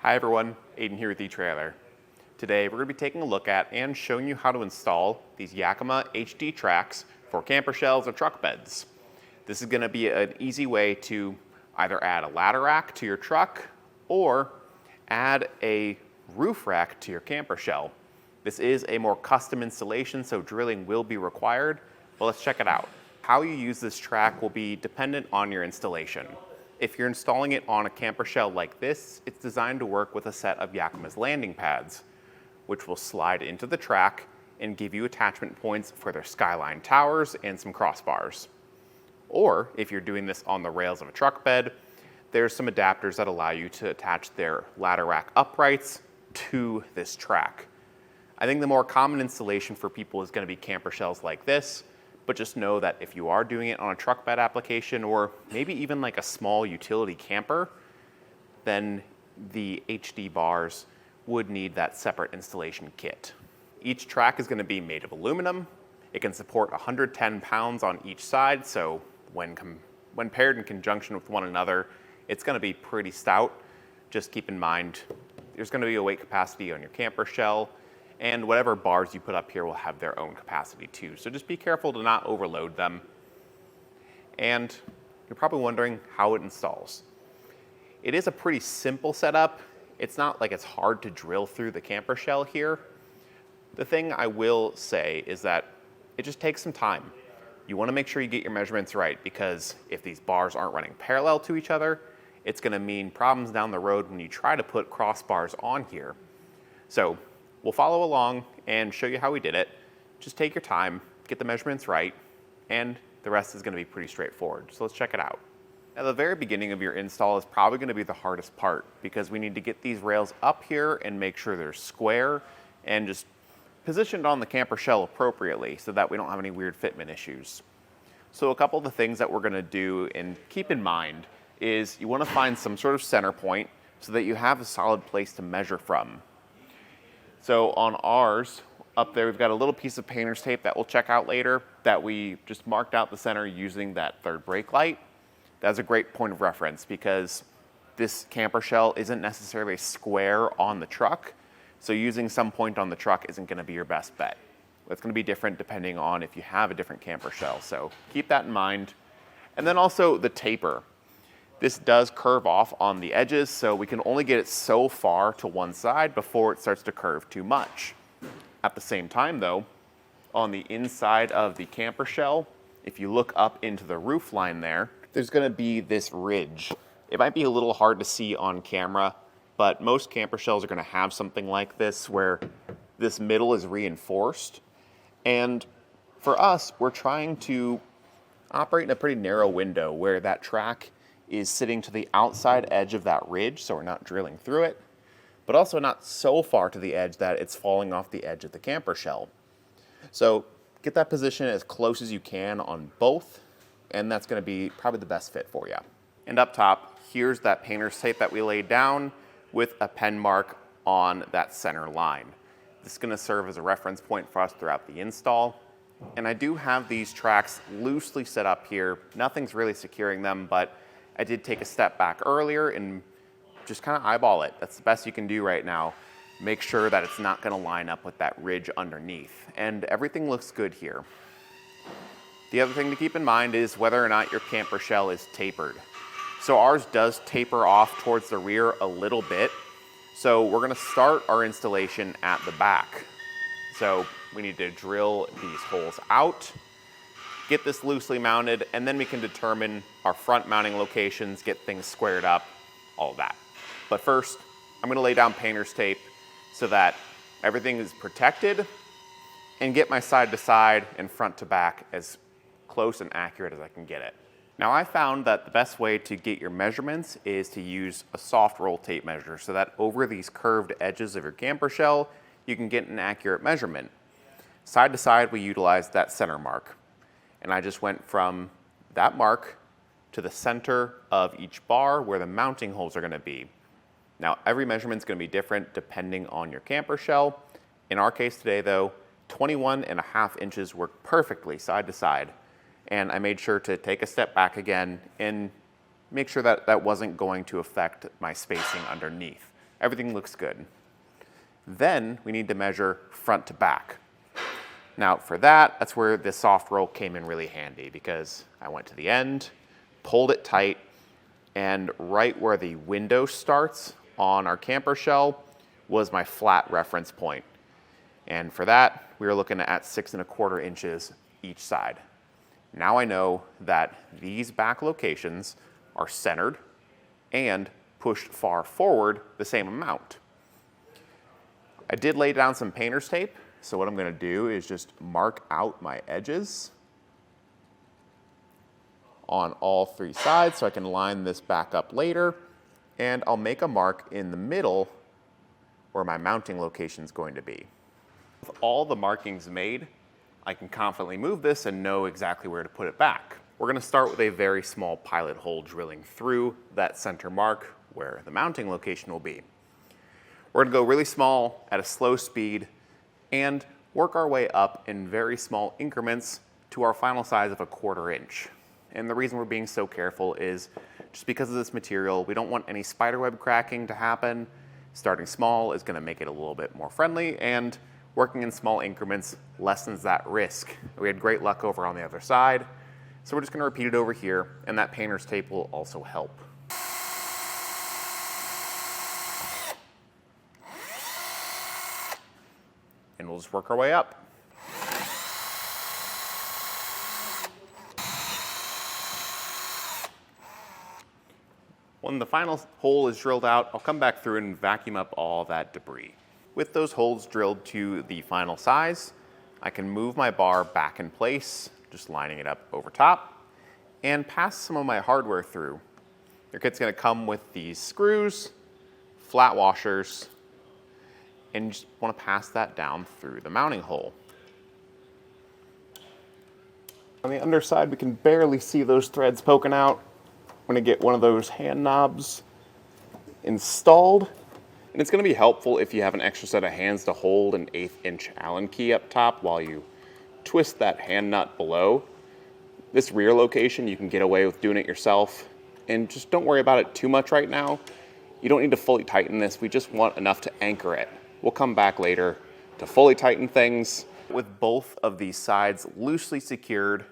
Hi everyone, Aiden here with etrailer. Today we're going to be taking a look at and showing you how to install these Yakima HD tracks for camper shells or truck beds. This is going to be an easy way to either add a ladder rack to your truck or add a roof rack to your camper shell. This is a more custom installation, so drilling will be required, but let's check it out. How you use this track will be dependent on your installation. If you're installing it on a camper shell like this, it's designed to work with a set of Yakima's landing pads, which will slide into the track and give you attachment points for their skyline towers and some crossbars. Or if you're doing this on the rails of a truck bed, there's some adapters that allow you to attach their ladder rack uprights to this track. I think the more common installation for people is going to be camper shells like this, but just know that if you are doing it on a truck bed application or maybe even like a small utility camper, then the HD bars would need that separate installation kit. Each track is going to be made of aluminum. It can support 110 pounds on each side, so when paired in conjunction with one another, it's going to be pretty stout. Just keep in mind, there's going to be a weight capacity on your camper shell, and whatever bars you put up here will have their own capacity too. So just be careful to not overload them. And you're probably wondering how it installs. It is a pretty simple setup. It's not like it's hard to drill through the camper shell here. The thing I will say is that it just takes some time. You want to make sure you get your measurements right, because if these bars aren't running parallel to each other, it's going to mean problems down the road when you try to put crossbars on here. So we'll follow along and show you how we did it. Just take your time, get the measurements right, and the rest is going to be pretty straightforward. So let's check it out. Now, the very beginning of your install is probably going to be the hardest part, because we need to get these rails up here and make sure they're square and just positioned on the camper shell appropriately so that we don't have any weird fitment issues. So a couple of the things that we're going to do and keep in mind is you want to find some sort of center point so that you have a solid place to measure from. So on ours, up there, we've got a little piece of painter's tape that we'll check out later that we just marked out the center using that third brake light. That's a great point of reference because this camper shell isn't necessarily square on the truck. So using some point on the truck isn't going to be your best bet. It's going to be different depending on if you have a different camper shell. So keep that in mind. And then also the taper. This does curve off on the edges, so we can only get it so far to one side before it starts to curve too much. At the same time though, on the inside of the camper shell, if you look up into the roof line there, there's going to be this ridge. It might be a little hard to see on camera, but most camper shells are going to have something like this where this middle is reinforced. And for us, we're trying to operate in a pretty narrow window where that track is sitting to the outside edge of that ridge, so we're not drilling through it, but also not so far to the edge that it's falling off the edge of the camper shell. So get that position as close as you can on both, and that's going to be probably the best fit for you. And up top, here's that painter's tape that we laid down with a pen mark on that center line. This is going to serve as a reference point for us throughout the install. And I do have these tracks loosely set up here. Nothing's really securing them, but I did take a step back earlier and just kind of eyeball it. That's the best you can do right now. Make sure that it's not going to line up with that ridge underneath. And everything looks good here. The other thing to keep in mind is whether or not your camper shell is tapered. So ours does taper off towards the rear a little bit. So we're going to start our installation at the back. So we need to drill these holes out, get this loosely mounted, and then we can determine our front mounting locations, get things squared up, all of that. But first, I'm going to lay down painter's tape so that everything is protected and get my side to side and front to back as close and accurate as I can get it. Now, I found that the best way to get your measurements is to use a soft roll tape measure so that over these curved edges of your camper shell, you can get an accurate measurement. Side to side, we utilized that center mark. And I just went from that mark to the center of each bar where the mounting holes are going to be. Now, every measurement is going to be different depending on your camper shell. In our case today though, 21.5 inches worked perfectly side to side. And I made sure to take a step back again and make sure that that wasn't going to affect my spacing underneath. Everything looks good. Then we need to measure front to back. Now for that, that's where the soft roll came in really handy, because I went to the end, pulled it tight, and right where the window starts on our camper shell was my flat reference point. And for that, we were looking at 6¼ inches each side. Now I know that these back locations are centered and pushed far forward the same amount. I did lay down some painter's tape, so what I'm going to do is just mark out my edges on all 3 sides so I can line this back up later, and I'll make a mark in the middle where my mounting location is going to be. With all the markings made, I can confidently move this and know exactly where to put it back. We're going to start with a very small pilot hole drilling through that center mark where the mounting location will be. We're going to go really small at a slow speed and work our way up in very small increments to our final size of 1/4 inch. And the reason we're being so careful is just because of this material, we don't want any spiderweb cracking to happen. Starting small is going to make it a little bit more friendly, and working in small increments lessens that risk. We had great luck over on the other side, so we're just going to repeat it over here, and that painter's tape will also help. And we'll just work our way up. When the final hole is drilled out, I'll come back through and vacuum up all that debris. With those holes drilled to the final size, I can move my bar back in place, just lining it up over top, and pass some of my hardware through. Your kit's going to come with these screws, flat washers, and you just want to pass that down through the mounting hole. On the underside, we can barely see those threads poking out. I'm going to get one of those hand knobs installed. And it's going to be helpful if you have an extra set of hands to hold an 1/8 inch Allen key up top while you twist that hand nut below. This rear location, you can get away with doing it yourself. And just don't worry about it too much right now. You don't need to fully tighten this. We just want enough to anchor it. We'll come back later to fully tighten things. With both of these sides loosely secured,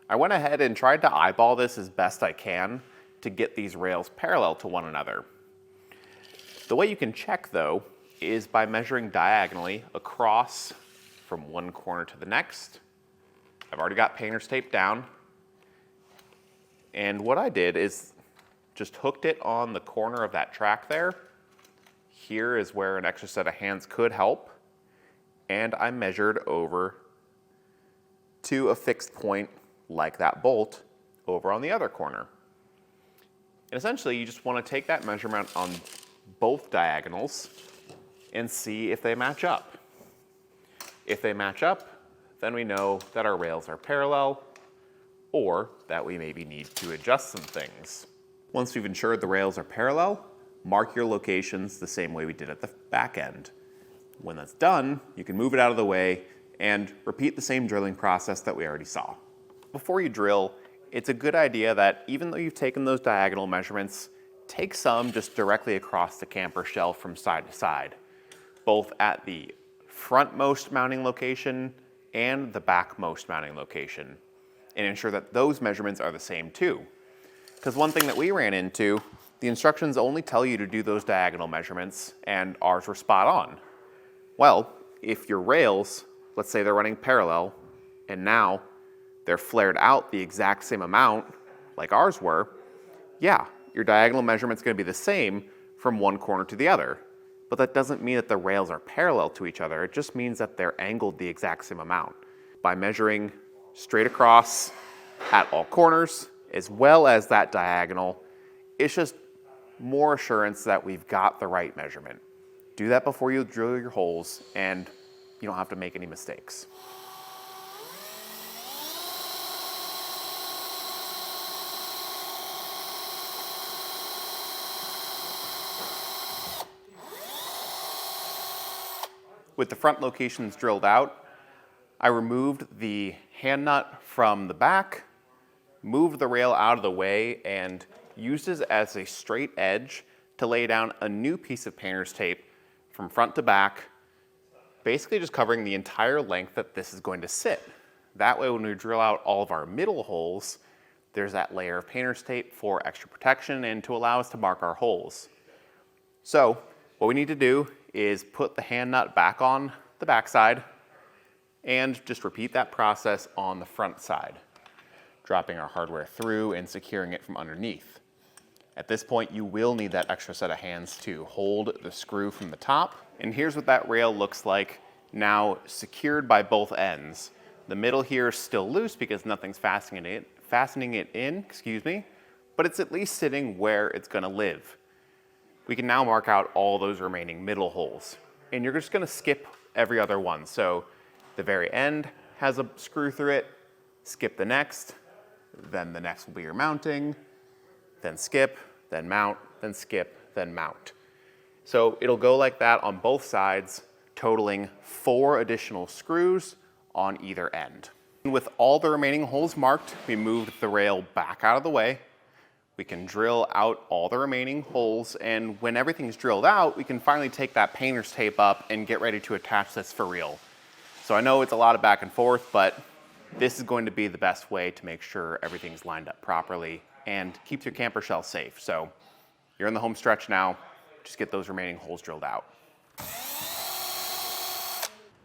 I went ahead and tried to eyeball this as best I can to get these rails parallel to one another. The way you can check, though, is by measuring diagonally across from one corner to the next. I've already got painter's tape down. And what I did is just hooked it on the corner of that track there. Here is where an extra set of hands could help. And I measured over to a fixed point like that bolt over on the other corner. And essentially, you just want to take that measurement on both diagonals and see if they match up. If they match up, then we know that our rails are parallel, or that we maybe need to adjust some things. Once we've ensured the rails are parallel, mark your locations the same way we did at the back end. When that's done, you can move it out of the way and repeat the same drilling process that we already saw. Before you drill, it's a good idea that even though you've taken those diagonal measurements, take some just directly across the camper shell from side to side, both at the frontmost mounting location and the backmost mounting location, and ensure that those measurements are the same too. Because one thing that we ran into, the instructions only tell you to do those diagonal measurements, and ours were spot on. Well, if your rails, let's say they're running parallel, and now they're flared out the exact same amount like ours were, yeah, your diagonal measurement's going to be the same from one corner to the other. But that doesn't mean that the rails are parallel to each other. It just means that they're angled the exact same amount. By measuring straight across at all corners, as well as that diagonal, it's just more assurance that we've got the right measurement. Do that before you drill your holes, and you don't have to make any mistakes. With the front locations drilled out, I removed the hand nut from the back, moved the rail out of the way, and used it as a straight edge to lay down a new piece of painter's tape from front to back, basically just covering the entire length that this is going to sit. That way when we drill out all of our middle holes, there's that layer of painter's tape for extra protection and to allow us to mark our holes. So what we need to do is put the hand nut back on the back side and just repeat that process on the front side, dropping our hardware through and securing it from underneath. At this point, you will need that extra set of hands to hold the screw from the top. And here's what that rail looks like now secured by both ends. The middle here is still loose because nothing's fastening it in, but it's at least sitting where it's gonna live. We can now mark out all those remaining middle holes. And you're just gonna skip every other one. So the very end has a screw through it, skip the next, then the next will be your mounting, then skip, then mount, then skip, then mount. So it'll go like that on both sides, totaling 4 additional screws on either end. With all the remaining holes marked, we moved the rail back out of the way. We can drill out all the remaining holes, and when everything's drilled out, we can finally take that painter's tape up and get ready to attach this for real. So I know it's a lot of back and forth, but this is going to be the best way to make sure everything's lined up properly and keeps your camper shell safe. So you're in the home stretch now, just get those remaining holes drilled out.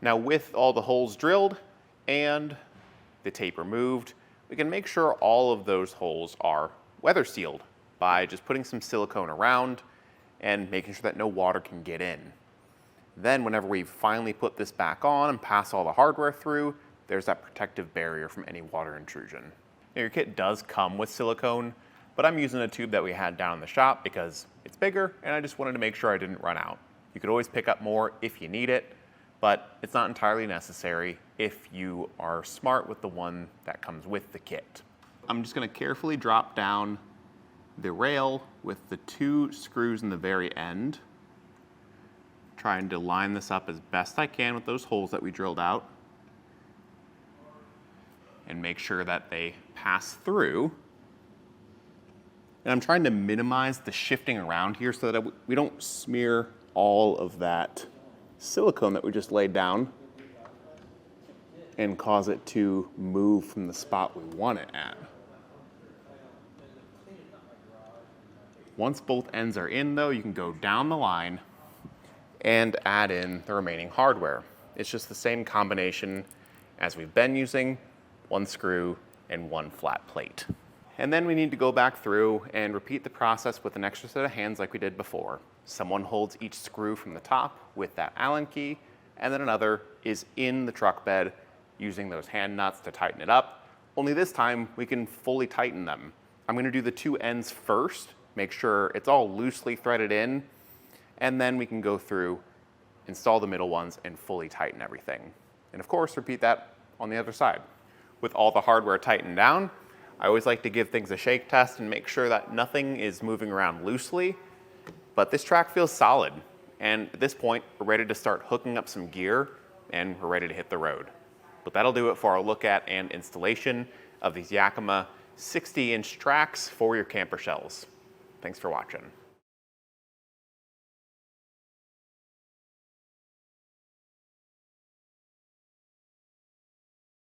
Now with all the holes drilled and the tape removed, we can make sure all of those holes are weather sealed by just putting some silicone around and making sure that no water can get in. Then whenever we finally put this back on and pass all the hardware through, there's that protective barrier from any water intrusion. Now, your kit does come with silicone, but I'm using a tube that we had down in the shop because it's bigger and I just wanted to make sure I didn't run out. You could always pick up more if you need it, but it's not entirely necessary if you are smart with the one that comes with the kit. I'm just going to carefully drop down the rail with the 2 screws in the very end, trying to line this up as best I can with those holes that we drilled out, and make sure that they pass through. And I'm trying to minimize the shifting around here so that we don't smear all of that silicone that we just laid down and cause it to move from the spot we want it at. Once both ends are in though, you can go down the line and add in the remaining hardware. It's just the same combination as we've been using, 1 screw and 1 flat plate. And then we need to go back through and repeat the process with an extra set of hands like we did before. Someone holds each screw from the top with that Allen key, and then another is in the truck bed using those hand nuts to tighten it up. Only this time we can fully tighten them. I'm going to do the 2 ends first, make sure it's all loosely threaded in, and then we can go through, install the middle ones, and fully tighten everything. And of course, repeat that on the other side. With all the hardware tightened down, I always like to give things a shake test and make sure that nothing is moving around loosely, but this track feels solid. And at this point, we're ready to start hooking up some gear and we're ready to hit the road. But that'll do it for our look at and installation of these Yakima 60-inch tracks for your camper shells. Thanks for watching.